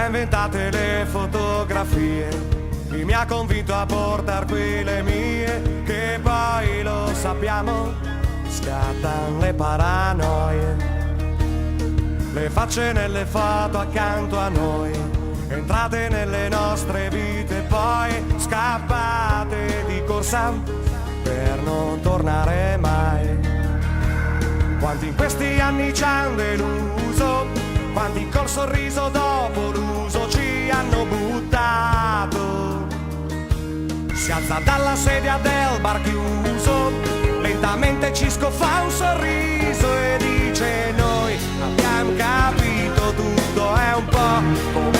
inventate le fotografie, chi mi ha convinto a portar qui le mie, che poi lo sappiamo, scattano le paranoie, le facce nelle foto accanto a noi, entrate nelle nostre vite, poi scappate di corsa per non tornare mai. Quanti in questi anni ci hanno deluso, quanti col sorriso dopo l'uso ci hanno buttato. Si alza dalla sedia del bar chiuso, lentamente ci scoffa un sorriso e dice: noi abbiamo capito, tutto è un po' come